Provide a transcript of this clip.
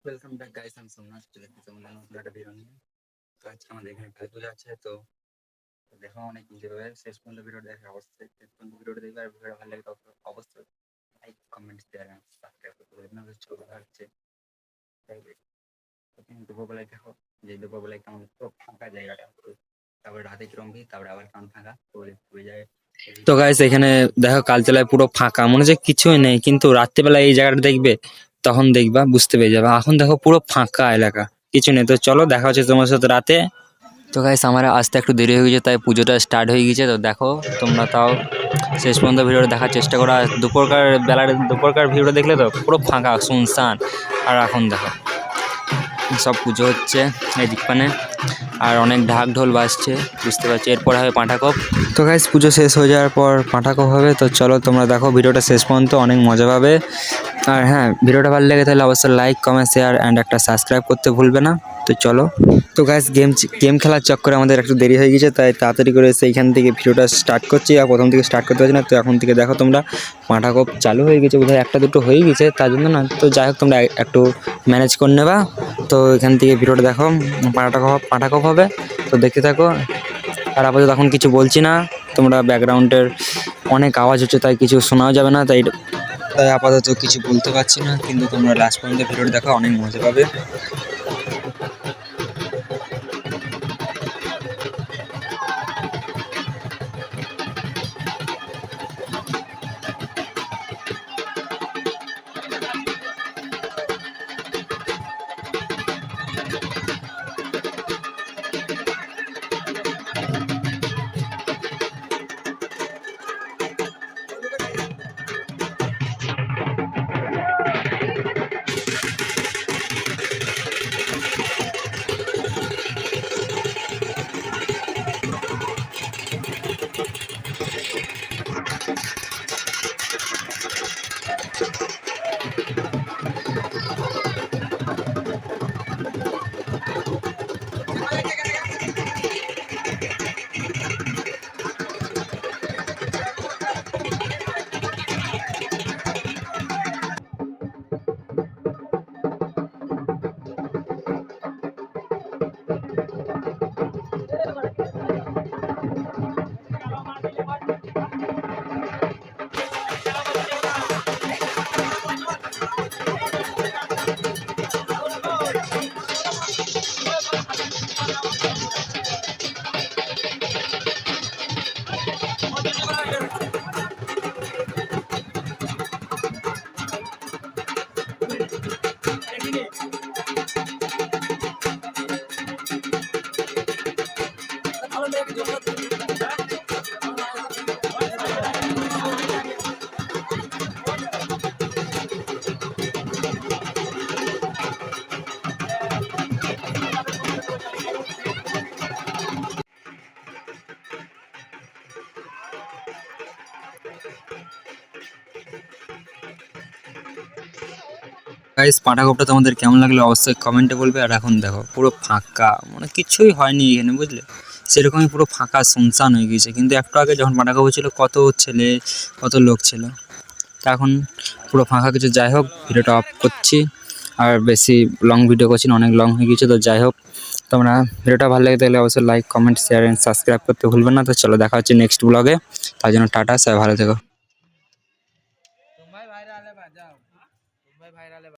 Welcome back guys, আমি সোমনাথ চলে এসেছি আমাদের নতুন একটা ভিডিও নিয়ে। তো আজকে আমাদের এখানে কালী পুজো আছে। তো দেখো অনেক যেভাবে শেষ পর্যন্ত ভিডিও দেখে অবশ্যই শেষ পর্যন্ত ভিডিওটা দেখবে। আর ভিডিওটা ভালো লাগে তো অবশ্যই like comment share and subscribe করতে ভুলবেন না। চলে আসছে দুপুরবেলায় দেখো যে দুপুরবেলায় কেমন পুরো ফাঁকা জায়গাটা, তারপরে রাতে কিরম ভিড়, তারপরে আবার কেমন ফাঁকা তো হয়ে যায়। তো গাইস এখানে দেখো কালতলায় পুরো ফাঁকা, মনে হচ্ছে কিছুই নেই, কিন্তু রাত্রিবেলা এই জায়গাটা দেখবে, তখন দেখবা বুঝতে পেরে যাবে। এখন দেখো পুরো ফাঁকা এলাকা, কিছু নেই। তো চলো দেখা হচ্ছে তোমার সাথে রাতে। তো গাইস আমার আসতে একটু দেরি হয়ে গেছে, তাই পুজোটা স্টার্ট হয়ে গেছে। তো দেখো তোমরা তাও শেষ পর্যন্ত ভিডিওটা দেখার চেষ্টা করো। আর দুপুরকার ভিডিওটা দেখলে তো পুরো ফাঁকা শুনশান। আর এখন দেখো সব পুজো হচ্ছে এই দিকপানে, আর অনেক ঢাক ঢোল বাজছে, বুঝতে পারছি। এরপর হবে পাঁঠাকপ। তো গাইস পুজো শেষ হয়ে যাওয়ার পর পাঁঠাকপ হবে। তো চলো তোমরা দেখো ভিডিওটা শেষ পর্যন্ত, অনেক মজা পাবে। আর হ্যাঁ, ভিডিওটা ভালো লাগে তাহলে অবশ্যই লাইক কমেন্ট শেয়ার অ্যান্ড একটা সাবস্ক্রাইব করতে ভুলবে না। তো চলো। তো গাইস গেম খেলার চক্করে আমাদের একটু দেরি হয়ে গেছে, তাই তাড়াতাড়ি করে সেইখান থেকে ভিডিওটা স্টার্ট করছি। আর প্রথম থেকে স্টার্ট করতে পারছি না। তো এখন থেকে দেখো তোমরা পাঁঠাকপ চালু হয়ে গেছে, বোধহয় একটা দুটো হয়ে গেছে, তার জন্য না। তো যাই হোক তোমরা একটু ম্যানেজ করে নেবা। তো এখান থেকে ভিডিওটা দেখো, পাঁঠাকপ হবে। তো দেখতে থাকো। আর আপাতত এখন কিছু বলছি না, তোমরা ব্যাকগ্রাউন্ডের অনেক আওয়াজ হচ্ছে, তাই কিছু শোনাও যাবে না। তাই আপাতত কিছু বলতে পারছি না, কিন্তু তোমরা লাস্ট পর্যন্ত ভিডিওটা দেখো, অনেক মজা পাবে। গাইস পাঁঠাকপটা তোমাদের কেমন লাগলো অবশ্যই কমেন্টে বলবে। আর এখন দেখো পুরো ফাঁকা, মানে কিছুই হয়নি এখানে, বুঝলে, সেরকমই পুরো ফাঁকা শুনশান হয়ে গিয়েছে। কিন্তু একটু আগে যখন পাঁঠাকপ ছিল, কত ছেলে কত লোক ছিল। তা এখন পুরো ফাঁকা কিছু। যাই হোক ভিডিওটা অফ করছি, আর বেশি লং ভিডিও করছি না, অনেক লং হয়ে গেছে। তো যাই হোক তোমরা ভিডিওটা ভালো লাগে তাহলে অবশ্যই like comment share and subscribe করতে ভুলবেন না। তো চলো দেখা হচ্ছে নেক্সট ব্লগে, তার জন্য টাটা, সবাই ভালো থেকো।